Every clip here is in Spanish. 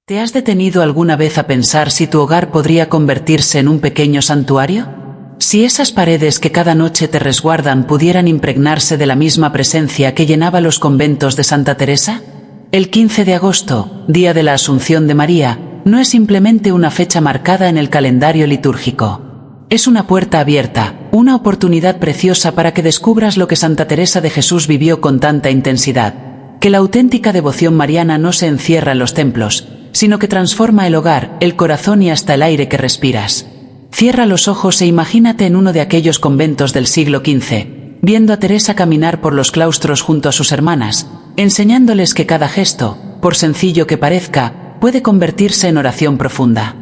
¿Te has detenido alguna vez a pensar si tu hogar podría convertirse en un pequeño santuario? Si esas paredes que cada noche te resguardan pudieran impregnarse de la misma presencia que llenaba los conventos de Santa Teresa. El 15 de agosto, día de la Asunción de María, no es simplemente una fecha marcada en el calendario litúrgico. Es una puerta abierta, una oportunidad preciosa para que descubras lo que Santa Teresa de Jesús vivió con tanta intensidad, que la auténtica devoción mariana no se encierra en los templos, sino que transforma el hogar, el corazón y hasta el aire que respiras. Cierra los ojos e imagínate en uno de aquellos conventos del siglo XV, viendo a Teresa caminar por los claustros junto a sus hermanas, enseñándoles que cada gesto, por sencillo que parezca, puede convertirse en oración profunda.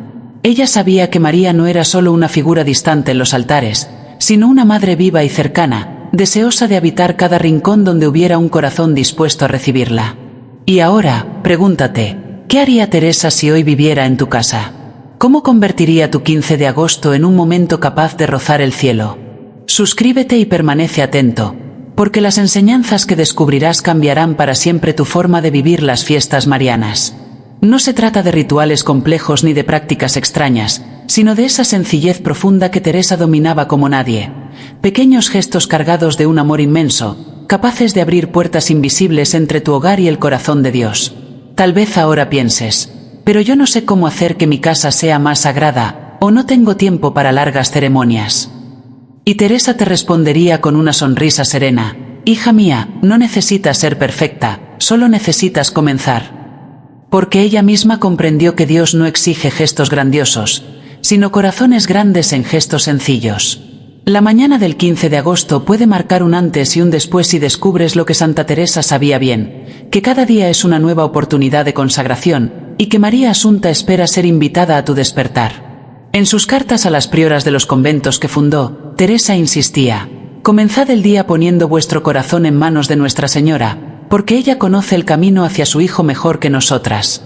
Ella sabía que María no era solo una figura distante en los altares, sino una madre viva y cercana, deseosa de habitar cada rincón donde hubiera un corazón dispuesto a recibirla. Y ahora, pregúntate, ¿qué haría Teresa si hoy viviera en tu casa? ¿Cómo convertiría tu 15 de agosto en un momento capaz de rozar el cielo? Suscríbete y permanece atento, porque las enseñanzas que descubrirás cambiarán para siempre tu forma de vivir las fiestas marianas. No se trata de rituales complejos ni de prácticas extrañas, sino de esa sencillez profunda que Teresa dominaba como nadie. Pequeños gestos cargados de un amor inmenso, capaces de abrir puertas invisibles entre tu hogar y el corazón de Dios. Tal vez ahora pienses, pero yo no sé cómo hacer que mi casa sea más sagrada, o no tengo tiempo para largas ceremonias. Y Teresa te respondería con una sonrisa serena, hija mía, no necesitas ser perfecta, solo necesitas comenzar. Porque ella misma comprendió que Dios no exige gestos grandiosos, sino corazones grandes en gestos sencillos. La mañana del 15 de agosto puede marcar un antes y un después si descubres lo que Santa Teresa sabía bien, que cada día es una nueva oportunidad de consagración, y que María Asunta espera ser invitada a tu despertar. En sus cartas a las prioras de los conventos que fundó, Teresa insistía, comenzad el día poniendo vuestro corazón en manos de Nuestra Señora, porque ella conoce el camino hacia su Hijo mejor que nosotras.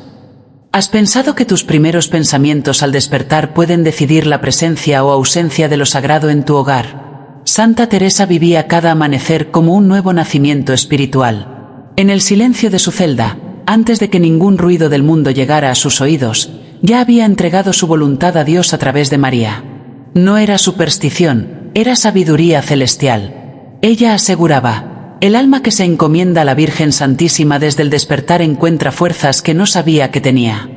¿Has pensado que tus primeros pensamientos al despertar pueden decidir la presencia o ausencia de lo sagrado en tu hogar? Santa Teresa vivía cada amanecer como un nuevo nacimiento espiritual. En el silencio de su celda, antes de que ningún ruido del mundo llegara a sus oídos, ya había entregado su voluntad a Dios a través de María. No era superstición, era sabiduría celestial. Ella aseguraba, el alma que se encomienda a la Virgen Santísima desde el despertar encuentra fuerzas que no sabía que tenía.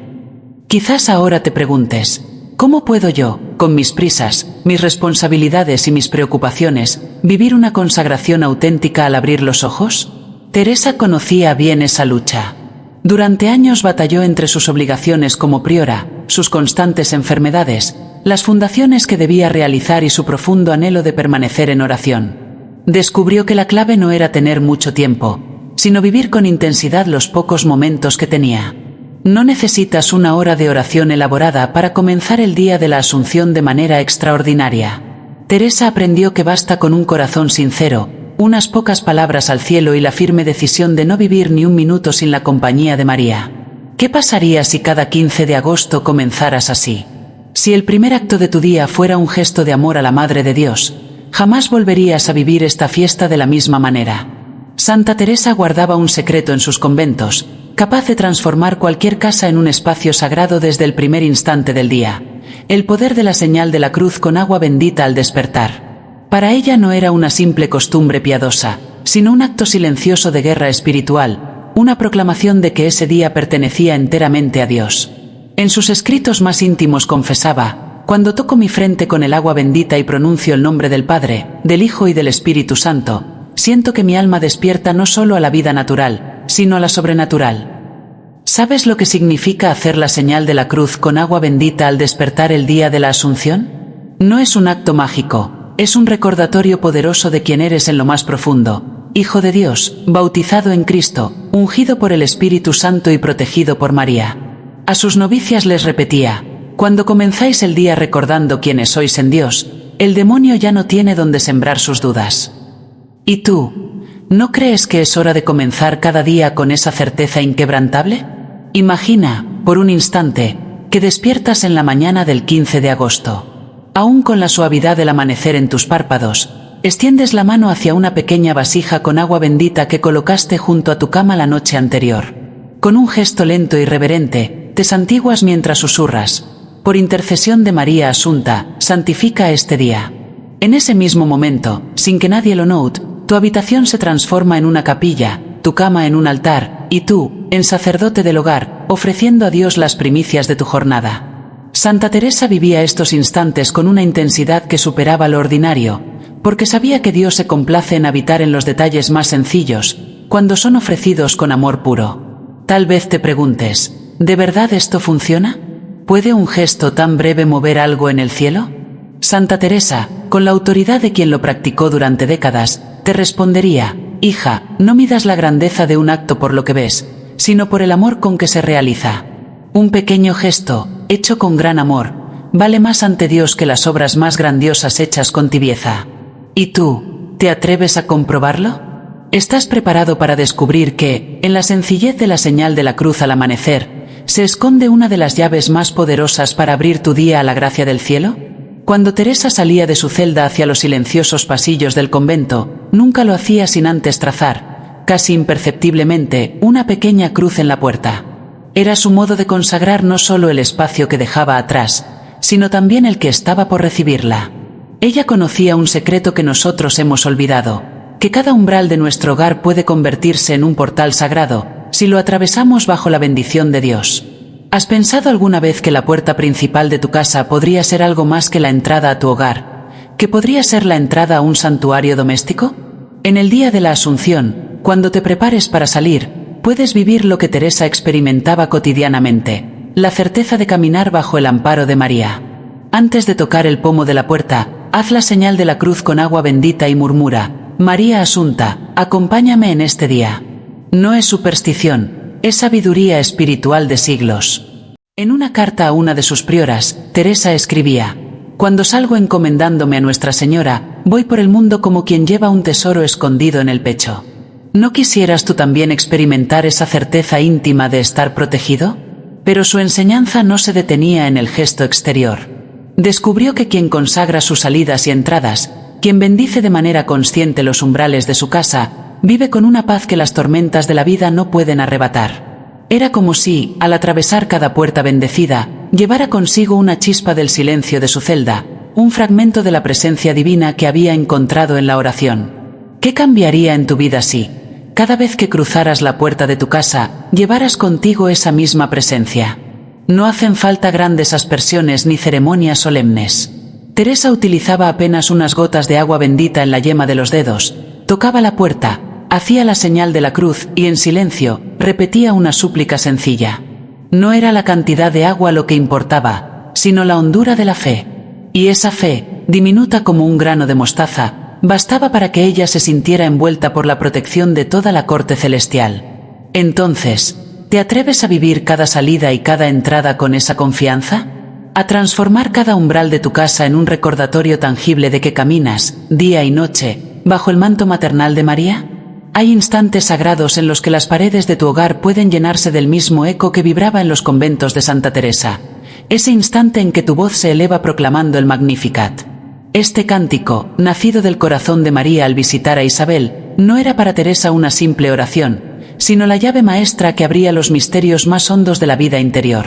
Quizás ahora te preguntes, ¿cómo puedo yo, con mis prisas, mis responsabilidades y mis preocupaciones, vivir una consagración auténtica al abrir los ojos? Teresa conocía bien esa lucha. Durante años batalló entre sus obligaciones como priora, sus constantes enfermedades, las fundaciones que debía realizar y su profundo anhelo de permanecer en oración. Descubrió que la clave no era tener mucho tiempo, sino vivir con intensidad los pocos momentos que tenía. No necesitas una hora de oración elaborada para comenzar el día de la Asunción de manera extraordinaria. Teresa aprendió que basta con un corazón sincero, unas pocas palabras al cielo y la firme decisión de no vivir ni un minuto sin la compañía de María. ¿Qué pasaría si cada 15 de agosto comenzaras así? Si el primer acto de tu día fuera un gesto de amor a la Madre de Dios, jamás volverías a vivir esta fiesta de la misma manera. Santa Teresa guardaba un secreto en sus conventos, capaz de transformar cualquier casa en un espacio sagrado desde el primer instante del día. El poder de la señal de la cruz con agua bendita al despertar. Para ella no era una simple costumbre piadosa, sino un acto silencioso de guerra espiritual, una proclamación de que ese día pertenecía enteramente a Dios. En sus escritos más íntimos confesaba, cuando toco mi frente con el agua bendita y pronuncio el nombre del Padre, del Hijo y del Espíritu Santo, siento que mi alma despierta no solo a la vida natural, sino a la sobrenatural. ¿Sabes lo que significa hacer la señal de la cruz con agua bendita al despertar el día de la Asunción? No es un acto mágico, es un recordatorio poderoso de quién eres en lo más profundo, Hijo de Dios, bautizado en Cristo, ungido por el Espíritu Santo y protegido por María. A sus novicias les repetía, cuando comenzáis el día recordando quiénes sois en Dios, el demonio ya no tiene donde sembrar sus dudas. ¿Y tú? ¿No crees que es hora de comenzar cada día con esa certeza inquebrantable? Imagina, por un instante, que despiertas en la mañana del 15 de agosto. Aún con la suavidad del amanecer en tus párpados, extiendes la mano hacia una pequeña vasija con agua bendita que colocaste junto a tu cama la noche anterior. Con un gesto lento y reverente, te santiguas mientras susurras: por intercesión de María Asunta, santifica este día. En ese mismo momento, sin que nadie lo note, tu habitación se transforma en una capilla, tu cama en un altar, y tú, en sacerdote del hogar, ofreciendo a Dios las primicias de tu jornada. Santa Teresa vivía estos instantes con una intensidad que superaba lo ordinario, porque sabía que Dios se complace en habitar en los detalles más sencillos, cuando son ofrecidos con amor puro. Tal vez te preguntes, ¿de verdad esto funciona? ¿Puede un gesto tan breve mover algo en el cielo? Santa Teresa, con la autoridad de quien lo practicó durante décadas, te respondería: hija, no midas la grandeza de un acto por lo que ves, sino por el amor con que se realiza. Un pequeño gesto, hecho con gran amor, vale más ante Dios que las obras más grandiosas hechas con tibieza. ¿Y tú, te atreves a comprobarlo? ¿Estás preparado para descubrir que, en la sencillez de la señal de la cruz al amanecer, se esconde una de las llaves más poderosas para abrir tu día a la gracia del cielo? Cuando Teresa salía de su celda hacia los silenciosos pasillos del convento, nunca lo hacía sin antes trazar, casi imperceptiblemente, una pequeña cruz en la puerta. Era su modo de consagrar no solo el espacio que dejaba atrás, sino también el que estaba por recibirla. Ella conocía un secreto que nosotros hemos olvidado: que cada umbral de nuestro hogar puede convertirse en un portal sagrado, si lo atravesamos bajo la bendición de Dios. ¿Has pensado alguna vez que la puerta principal de tu casa podría ser algo más que la entrada a tu hogar? ¿Que podría ser la entrada a un santuario doméstico? En el día de la Asunción, cuando te prepares para salir, puedes vivir lo que Teresa experimentaba cotidianamente: la certeza de caminar bajo el amparo de María. Antes de tocar el pomo de la puerta, haz la señal de la cruz con agua bendita y murmura: María Asunta, acompáñame en este día. No es superstición, es sabiduría espiritual de siglos. En una carta a una de sus prioras, Teresa escribía: cuando salgo encomendándome a Nuestra Señora, voy por el mundo como quien lleva un tesoro escondido en el pecho. ¿No quisieras tú también experimentar esa certeza íntima de estar protegido? Pero su enseñanza no se detenía en el gesto exterior. Descubrió que quien consagra sus salidas y entradas, quien bendice de manera consciente los umbrales de su casa, vive con una paz que las tormentas de la vida no pueden arrebatar. Era como si, al atravesar cada puerta bendecida, llevara consigo una chispa del silencio de su celda, un fragmento de la presencia divina que había encontrado en la oración. ¿Qué cambiaría en tu vida si, cada vez que cruzaras la puerta de tu casa, llevaras contigo esa misma presencia? No hacen falta grandes aspersiones ni ceremonias solemnes. Teresa utilizaba apenas unas gotas de agua bendita en la yema de los dedos, tocaba la puerta, hacía la señal de la cruz y en silencio repetía una súplica sencilla. No era la cantidad de agua lo que importaba, sino la hondura de la fe. Y esa fe, diminuta como un grano de mostaza, bastaba para que ella se sintiera envuelta por la protección de toda la corte celestial. Entonces, ¿te atreves a vivir cada salida y cada entrada con esa confianza? ¿A transformar cada umbral de tu casa en un recordatorio tangible de que caminas, día y noche, bajo el manto maternal de María? Hay instantes sagrados en los que las paredes de tu hogar pueden llenarse del mismo eco que vibraba en los conventos de Santa Teresa. Ese instante en que tu voz se eleva proclamando el Magnificat. Este cántico, nacido del corazón de María al visitar a Isabel, no era para Teresa una simple oración, sino la llave maestra que abría los misterios más hondos de la vida interior.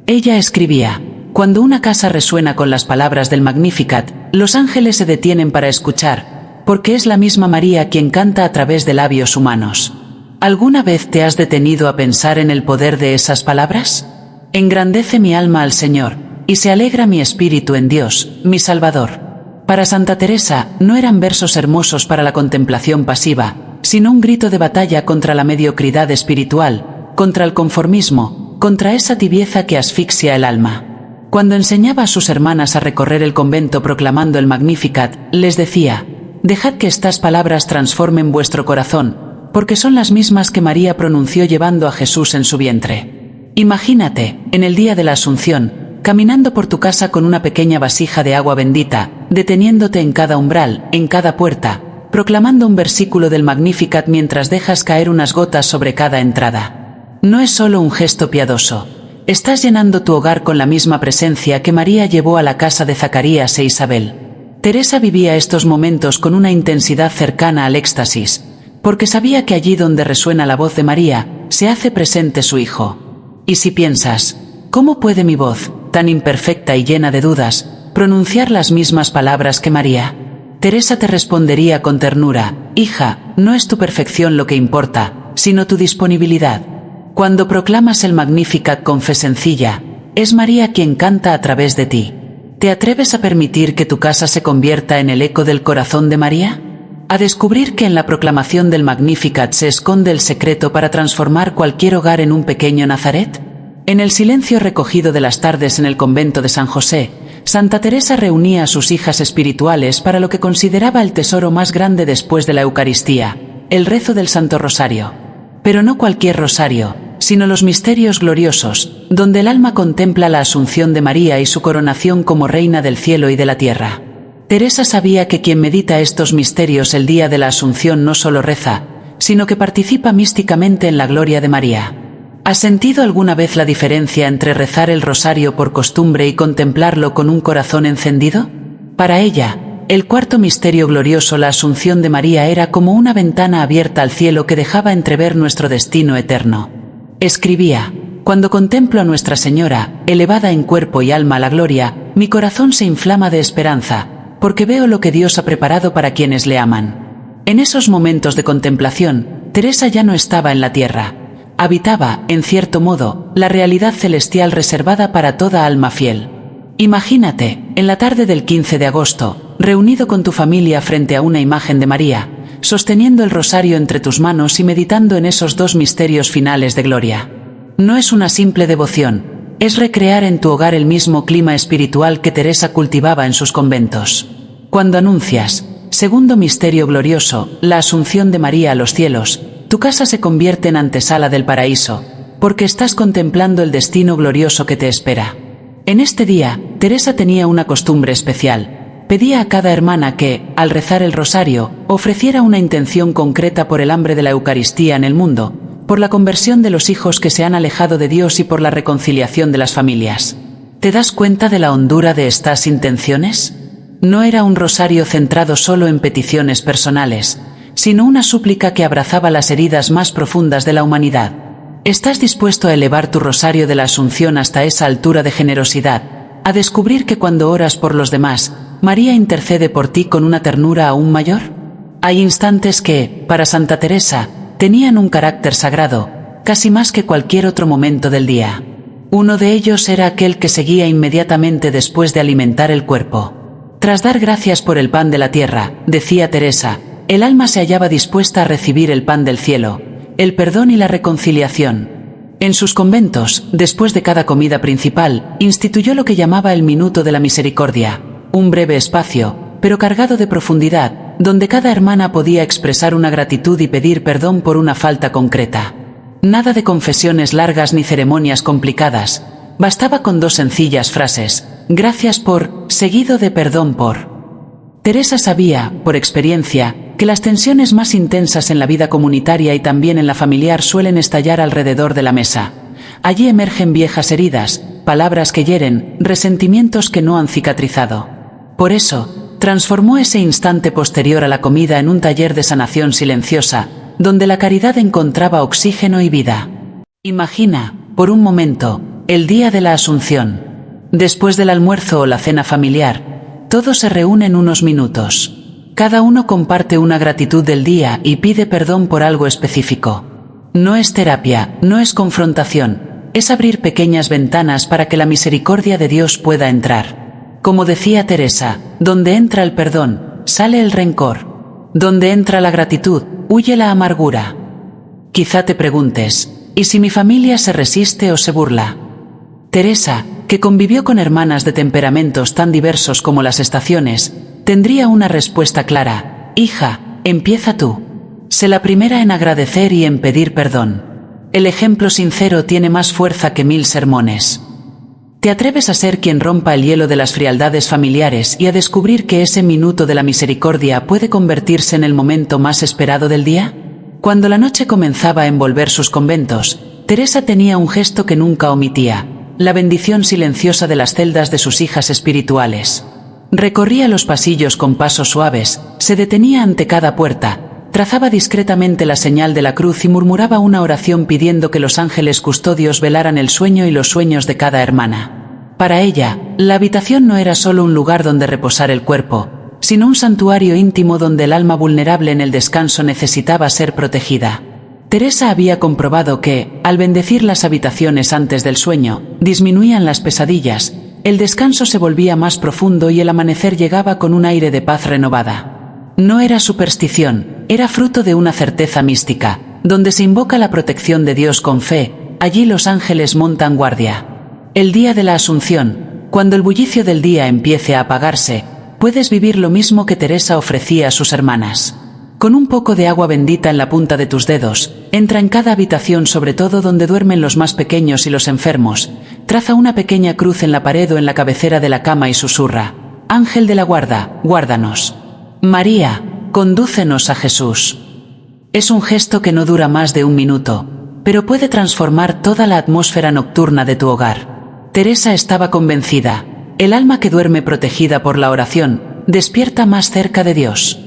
Ella escribía: cuando una casa resuena con las palabras del Magnificat, los ángeles se detienen para escuchar, porque es la misma María quien canta a través de labios humanos. ¿Alguna vez te has detenido a pensar en el poder de esas palabras? Engrandece mi alma al Señor, y se alegra mi espíritu en Dios, mi Salvador. Para Santa Teresa no eran versos hermosos para la contemplación pasiva, sino un grito de batalla contra la mediocridad espiritual, contra el conformismo, contra esa tibieza que asfixia el alma. Cuando enseñaba a sus hermanas a recorrer el convento proclamando el Magnificat, les decía: dejad que estas palabras transformen vuestro corazón, porque son las mismas que María pronunció llevando a Jesús en su vientre. Imagínate, en el día de la Asunción, caminando por tu casa con una pequeña vasija de agua bendita, deteniéndote en cada umbral, en cada puerta, proclamando un versículo del Magnificat mientras dejas caer unas gotas sobre cada entrada. No es solo un gesto piadoso. Estás llenando tu hogar con la misma presencia que María llevó a la casa de Zacarías e Isabel. Teresa vivía estos momentos con una intensidad cercana al éxtasis, porque sabía que allí donde resuena la voz de María, se hace presente su Hijo. Y si piensas, ¿cómo puede mi voz, tan imperfecta y llena de dudas, pronunciar las mismas palabras que María? Teresa te respondería con ternura: hija, no es tu perfección lo que importa, sino tu disponibilidad. Cuando proclamas el Magnificat con fe sencilla, es María quien canta a través de ti. ¿Te atreves a permitir que tu casa se convierta en el eco del corazón de María? ¿A descubrir que en la proclamación del Magnificat se esconde el secreto para transformar cualquier hogar en un pequeño Nazaret? En el silencio recogido de las tardes en el convento de San José, Santa Teresa reunía a sus hijas espirituales para lo que consideraba el tesoro más grande después de la Eucaristía, el rezo del Santo Rosario. Pero no cualquier rosario, sino los misterios gloriosos, donde el alma contempla la asunción de María y su coronación como reina del cielo y de la tierra. Teresa sabía que quien medita estos misterios el día de la Asunción no solo reza, sino que participa místicamente en la gloria de María. ¿Has sentido alguna vez la diferencia entre rezar el rosario por costumbre y contemplarlo con un corazón encendido? Para ella, el cuarto misterio glorioso, la Asunción de María, era como una ventana abierta al cielo que dejaba entrever nuestro destino eterno. Escribía: cuando contemplo a Nuestra Señora, elevada en cuerpo y alma a la gloria, mi corazón se inflama de esperanza, porque veo lo que Dios ha preparado para quienes le aman. En esos momentos de contemplación, Teresa ya no estaba en la tierra. Habitaba, en cierto modo, la realidad celestial reservada para toda alma fiel. Imagínate, en la tarde del 15 de agosto, reunido con tu familia frente a una imagen de María, sosteniendo el rosario entre tus manos y meditando en esos dos misterios finales de gloria. No es una simple devoción, es recrear en tu hogar el mismo clima espiritual que Teresa cultivaba en sus conventos. Cuando anuncias, segundo misterio glorioso, la Asunción de María a los cielos, tu casa se convierte en antesala del paraíso, porque estás contemplando el destino glorioso que te espera. En este día, Teresa tenía una costumbre especial. Pedía a cada hermana que, al rezar el rosario, ofreciera una intención concreta por el hambre de la Eucaristía en el mundo, por la conversión de los hijos que se han alejado de Dios y por la reconciliación de las familias. ¿Te das cuenta de la hondura de estas intenciones? No era un rosario centrado solo en peticiones personales, sino una súplica que abrazaba las heridas más profundas de la humanidad. ¿Estás dispuesto a elevar tu rosario de la Asunción hasta esa altura de generosidad, a descubrir que cuando oras por los demás, María intercede por ti con una ternura aún mayor? Hay instantes que, para Santa Teresa, tenían un carácter sagrado, casi más que cualquier otro momento del día. Uno de ellos era aquel que seguía inmediatamente después de alimentar el cuerpo. Tras dar gracias por el pan de la tierra, decía Teresa, el alma se hallaba dispuesta a recibir el pan del cielo, el perdón y la reconciliación. En sus conventos, después de cada comida principal, instituyó lo que llamaba el Minuto de la Misericordia, un breve espacio, pero cargado de profundidad, donde cada hermana podía expresar una gratitud y pedir perdón por una falta concreta. Nada de confesiones largas ni ceremonias complicadas, bastaba con dos sencillas frases: gracias por, seguido de perdón por. Teresa sabía, por experiencia, que las tensiones más intensas en la vida comunitaria y también en la familiar suelen estallar alrededor de la mesa. Allí emergen viejas heridas, palabras que hieren, resentimientos que no han cicatrizado. Por eso, transformó ese instante posterior a la comida en un taller de sanación silenciosa, donde la caridad encontraba oxígeno y vida. Imagina, por un momento, el día de la Asunción. Después del almuerzo o la cena familiar, todos se reúnen unos minutos. Cada uno comparte una gratitud del día y pide perdón por algo específico. No es terapia, no es confrontación, es abrir pequeñas ventanas para que la misericordia de Dios pueda entrar. Como decía Teresa, donde entra el perdón, sale el rencor. Donde entra la gratitud, huye la amargura. Quizá te preguntes, ¿y si mi familia se resiste o se burla? Teresa, que convivió con hermanas de temperamentos tan diversos como las estaciones, tendría una respuesta clara: hija, empieza tú. Sé la primera en agradecer y en pedir perdón. El ejemplo sincero tiene más fuerza que 1000 sermones. ¿Te atreves a ser quien rompa el hielo de las frialdades familiares y a descubrir que ese minuto de la misericordia puede convertirse en el momento más esperado del día? Cuando la noche comenzaba a envolver sus conventos, Teresa tenía un gesto que nunca omitía: la bendición silenciosa de las celdas de sus hijas espirituales. Recorría los pasillos con pasos suaves, se detenía ante cada puerta, trazaba discretamente la señal de la cruz y murmuraba una oración pidiendo que los ángeles custodios velaran el sueño y los sueños de cada hermana. Para ella, la habitación no era solo un lugar donde reposar el cuerpo, sino un santuario íntimo donde el alma vulnerable en el descanso necesitaba ser protegida. Teresa había comprobado que, al bendecir las habitaciones antes del sueño, disminuían las pesadillas, el descanso se volvía más profundo y el amanecer llegaba con un aire de paz renovada. No era superstición, era fruto de una certeza mística. Donde se invoca la protección de Dios con fe, allí los ángeles montan guardia. El día de la Asunción, cuando el bullicio del día empiece a apagarse, puedes vivir lo mismo que Teresa ofrecía a sus hermanas. Con un poco de agua bendita en la punta de tus dedos, entra en cada habitación, sobre todo donde duermen los más pequeños y los enfermos, traza una pequeña cruz en la pared o en la cabecera de la cama y susurra: Ángel de la guarda, guárdanos. María, condúcenos a Jesús. Es un gesto que no dura más de un minuto, pero puede transformar toda la atmósfera nocturna de tu hogar. Teresa estaba convencida: el alma que duerme protegida por la oración, despierta más cerca de Dios.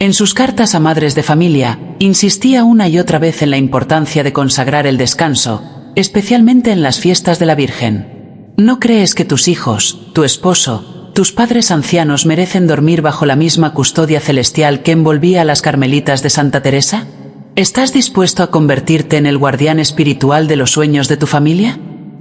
En sus cartas a madres de familia, insistía una y otra vez en la importancia de consagrar el descanso, especialmente en las fiestas de la Virgen. ¿No crees que tus hijos, tu esposo, tus padres ancianos merecen dormir bajo la misma custodia celestial que envolvía a las carmelitas de Santa Teresa? ¿Estás dispuesto a convertirte en el guardián espiritual de los sueños de tu familia?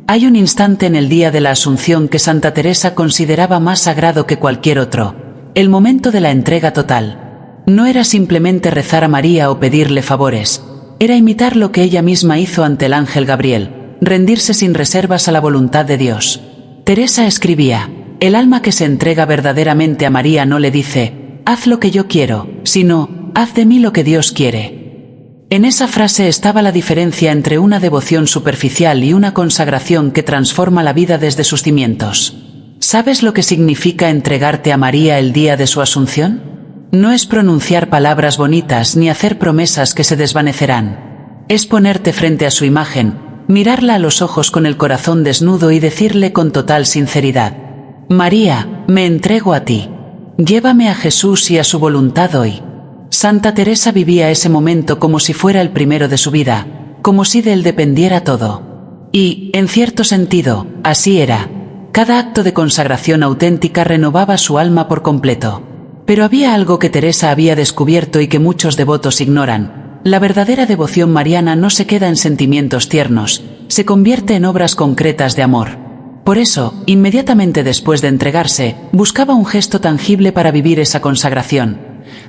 Hay un instante en el día de la Asunción que Santa Teresa consideraba más sagrado que cualquier otro: el momento de la entrega total. No era simplemente rezar a María o pedirle favores, era imitar lo que ella misma hizo ante el ángel Gabriel, rendirse sin reservas a la voluntad de Dios. Teresa escribía: el alma que se entrega verdaderamente a María no le dice, haz lo que yo quiero, sino, haz de mí lo que Dios quiere. En esa frase estaba la diferencia entre una devoción superficial y una consagración que transforma la vida desde sus cimientos. ¿Sabes lo que significa entregarte a María el día de su Asunción? No es pronunciar palabras bonitas ni hacer promesas que se desvanecerán. Es ponerte frente a su imagen, mirarla a los ojos con el corazón desnudo y decirle con total sinceridad: María, me entrego a ti. Llévame a Jesús y a su voluntad hoy. Santa Teresa vivía ese momento como si fuera el primero de su vida, como si de él dependiera todo. Y, en cierto sentido, así era. Cada acto de consagración auténtica renovaba su alma por completo. Pero había algo que Teresa había descubierto y que muchos devotos ignoran: la verdadera devoción mariana no se queda en sentimientos tiernos, se convierte en obras concretas de amor. Por eso, inmediatamente después de entregarse, buscaba un gesto tangible para vivir esa consagración: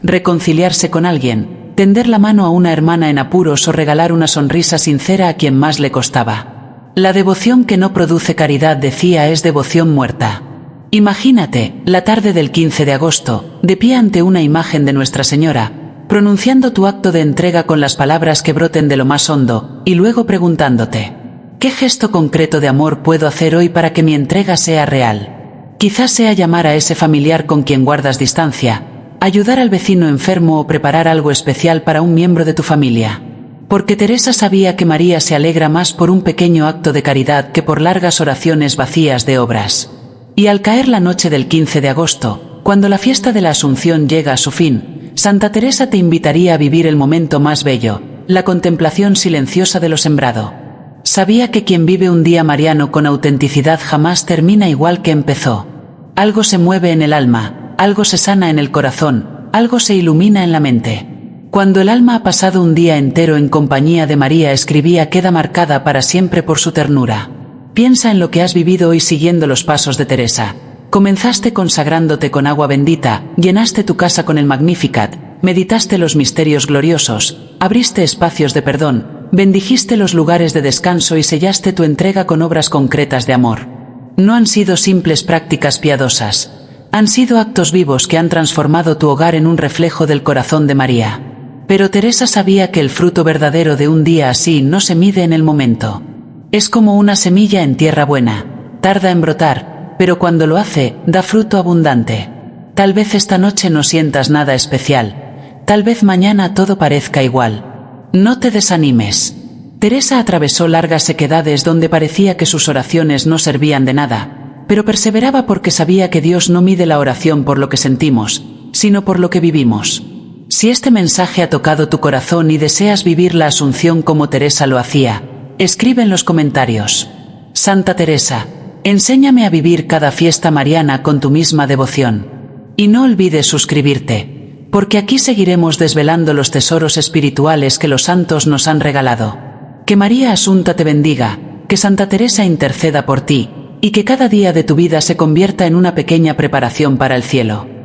reconciliarse con alguien, tender la mano a una hermana en apuros o regalar una sonrisa sincera a quien más le costaba. La devoción que no produce caridad, decía, es devoción muerta. Imagínate, la tarde del 15 de agosto, de pie ante una imagen de Nuestra Señora, pronunciando tu acto de entrega con las palabras que broten de lo más hondo, y luego preguntándote: ¿qué gesto concreto de amor puedo hacer hoy para que mi entrega sea real? Quizás sea llamar a ese familiar con quien guardas distancia, ayudar al vecino enfermo o preparar algo especial para un miembro de tu familia. Porque Teresa sabía que María se alegra más por un pequeño acto de caridad que por largas oraciones vacías de obras. Y al caer la noche del 15 de agosto, cuando la fiesta de la Asunción llega a su fin, Santa Teresa te invitaría a vivir el momento más bello, la contemplación silenciosa de lo sembrado. Sabía que quien vive un día mariano con autenticidad jamás termina igual que empezó. Algo se mueve en el alma, algo se sana en el corazón, algo se ilumina en la mente. Cuando el alma ha pasado un día entero en compañía de María, escribía, queda marcada para siempre por su ternura. Piensa en lo que has vivido hoy siguiendo los pasos de Teresa. Comenzaste consagrándote con agua bendita, llenaste tu casa con el Magnificat, meditaste los misterios gloriosos, abriste espacios de perdón, bendijiste los lugares de descanso y sellaste tu entrega con obras concretas de amor. No han sido simples prácticas piadosas, han sido actos vivos que han transformado tu hogar en un reflejo del corazón de María. Pero Teresa sabía que el fruto verdadero de un día así no se mide en el momento. Es como una semilla en tierra buena, tarda en brotar, pero cuando lo hace, da fruto abundante. Tal vez esta noche no sientas nada especial, tal vez mañana todo parezca igual. No te desanimes. Teresa atravesó largas sequedades donde parecía que sus oraciones no servían de nada, pero perseveraba porque sabía que Dios no mide la oración por lo que sentimos, sino por lo que vivimos. Si este mensaje ha tocado tu corazón y deseas vivir la Asunción como Teresa lo hacía, escribe en los comentarios: Santa Teresa, enséñame a vivir cada fiesta mariana con tu misma devoción. Y no olvides suscribirte, porque aquí seguiremos desvelando los tesoros espirituales que los santos nos han regalado. Que María Asunta te bendiga, que Santa Teresa interceda por ti, y que cada día de tu vida se convierta en una pequeña preparación para el cielo.